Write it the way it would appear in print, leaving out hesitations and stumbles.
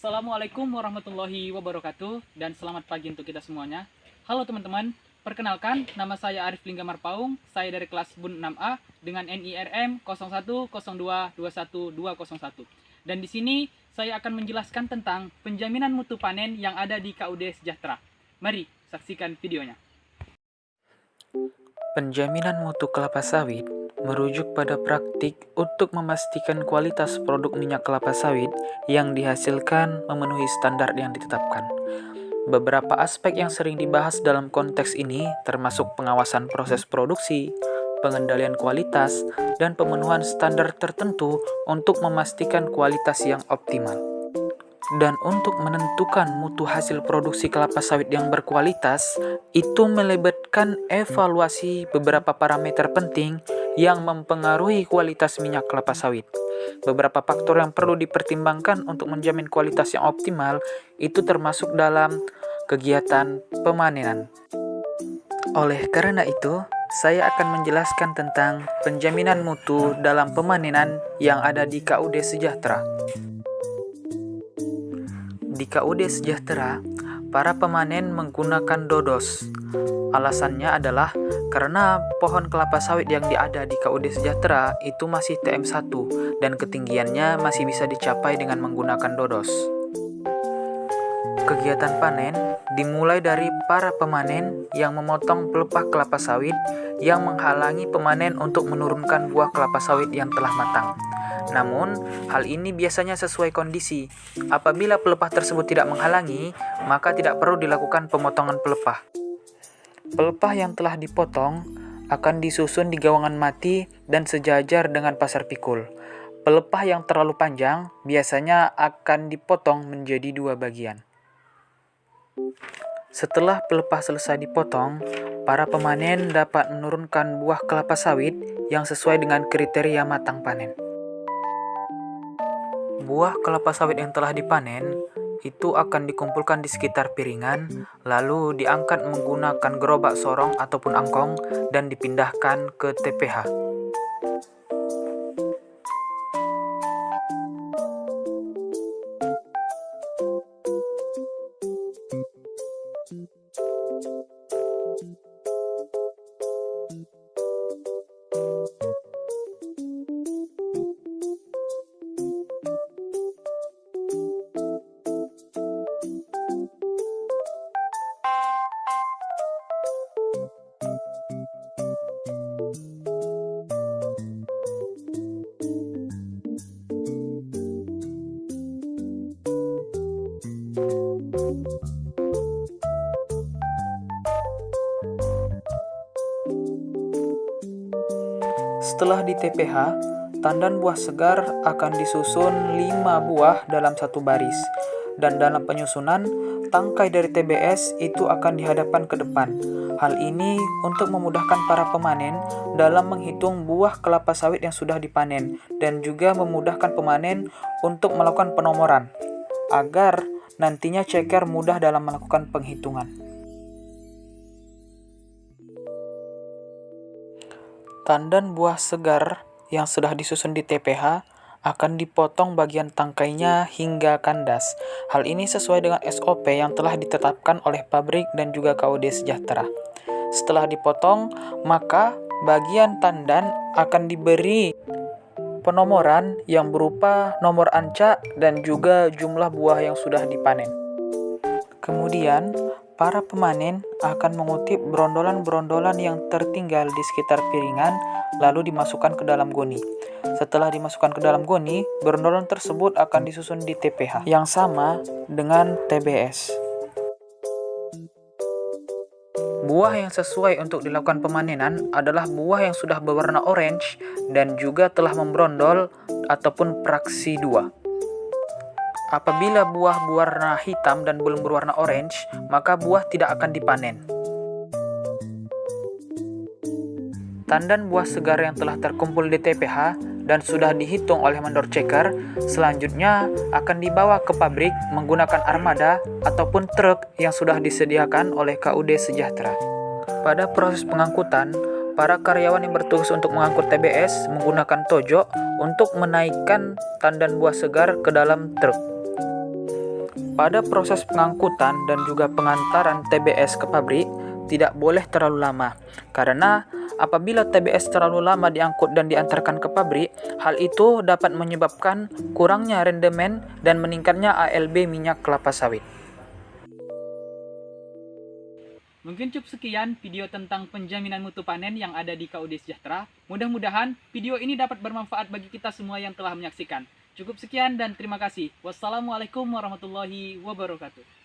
Assalamualaikum warahmatullahi wabarakatuh dan selamat pagi untuk kita semuanya. Halo teman-teman, perkenalkan nama saya Arif Lingga Marpaung, saya dari kelas BUN 6A dengan NIRM 0102121201. Dan di sini saya akan menjelaskan tentang penjaminan mutu panen yang ada di KUD Sejahtera. Mari saksikan videonya. Penjaminan mutu kelapa sawit merujuk pada praktik untuk memastikan kualitas produk minyak kelapa sawit yang dihasilkan memenuhi standar yang ditetapkan. Beberapa aspek yang sering dibahas dalam konteks ini termasuk pengawasan proses produksi, pengendalian kualitas, dan pemenuhan standar tertentu untuk memastikan kualitas yang optimal. Dan untuk menentukan mutu hasil produksi kelapa sawit yang berkualitas, itu melibatkan evaluasi beberapa parameter penting yang mempengaruhi kualitas minyak kelapa sawit. Beberapa faktor yang perlu dipertimbangkan untuk menjamin kualitas yang optimal itu termasuk dalam kegiatan pemanenan. Oleh karena itu, saya akan menjelaskan tentang penjaminan mutu dalam pemanenan yang ada di KUD Sejahtera. Di KUD Sejahtera, para pemanen menggunakan dodos. Alasannya adalah karena pohon kelapa sawit yang ada di KUD Sejahtera itu masih TM1 dan ketinggiannya masih bisa dicapai dengan menggunakan dodos. Kegiatan panen dimulai dari para pemanen yang memotong pelepah kelapa sawit yang menghalangi pemanen untuk menurunkan buah kelapa sawit yang telah matang. Namun, hal ini biasanya sesuai kondisi. Apabila pelepah tersebut tidak menghalangi, maka tidak perlu dilakukan pemotongan pelepah. Pelepah yang telah dipotong akan disusun di gawangan mati dan sejajar dengan pasar pikul. Pelepah yang terlalu panjang biasanya akan dipotong menjadi 2 bagian. Setelah pelepah selesai dipotong, para pemanen dapat menurunkan buah kelapa sawit yang sesuai dengan kriteria matang panen. Buah kelapa sawit yang telah dipanen itu akan dikumpulkan di sekitar piringan, lalu diangkat menggunakan gerobak sorong ataupun angkong dan dipindahkan ke TPH. Setelah di TPH, tandan buah segar akan disusun 5 buah dalam satu baris. Dan dalam penyusunan, tangkai dari TBS itu akan dihadapkan ke depan. Hal ini untuk memudahkan para pemanen dalam menghitung buah kelapa sawit yang sudah dipanen dan juga memudahkan pemanen untuk melakukan penomoran agar nantinya ceker mudah dalam melakukan penghitungan. Tandan buah segar yang sudah disusun di TPH akan dipotong bagian tangkainya hingga kandas. Hal ini sesuai dengan SOP yang telah ditetapkan oleh pabrik dan juga KUD Sejahtera. Setelah dipotong, maka bagian tandan akan diberi penomoran yang berupa nomor ancak dan juga jumlah buah yang sudah dipanen. Kemudian, para pemanen akan mengutip brondolan-brondolan yang tertinggal di sekitar piringan lalu dimasukkan ke dalam goni. Setelah dimasukkan ke dalam goni, brondolan tersebut akan disusun di TPH yang sama dengan TBS. Buah yang sesuai untuk dilakukan pemanenan adalah buah yang sudah berwarna orange dan juga telah membrondol ataupun praksi 2. Apabila buah berwarna hitam dan belum berwarna orange, maka buah tidak akan dipanen. Tandan buah segar yang telah terkumpul di TPH dan sudah dihitung oleh mandor ceker, selanjutnya akan dibawa ke pabrik menggunakan armada ataupun truk yang sudah disediakan oleh KUD Sejahtera. Pada proses pengangkutan, para karyawan yang bertugas untuk mengangkut TBS menggunakan tojok untuk menaikkan tandan buah segar ke dalam truk. Pada proses pengangkutan dan juga pengantaran TBS ke pabrik, tidak boleh terlalu lama, karena apabila TBS terlalu lama diangkut dan diantarkan ke pabrik, hal itu dapat menyebabkan kurangnya rendemen dan meningkatnya ALB minyak kelapa sawit. Mungkin cukup sekian video tentang penjaminan mutu panen yang ada di KUD Sejahtera. Mudah-mudahan video ini dapat bermanfaat bagi kita semua yang telah menyaksikan. Cukup sekian dan terima kasih. Wassalamualaikum warahmatullahi wabarakatuh.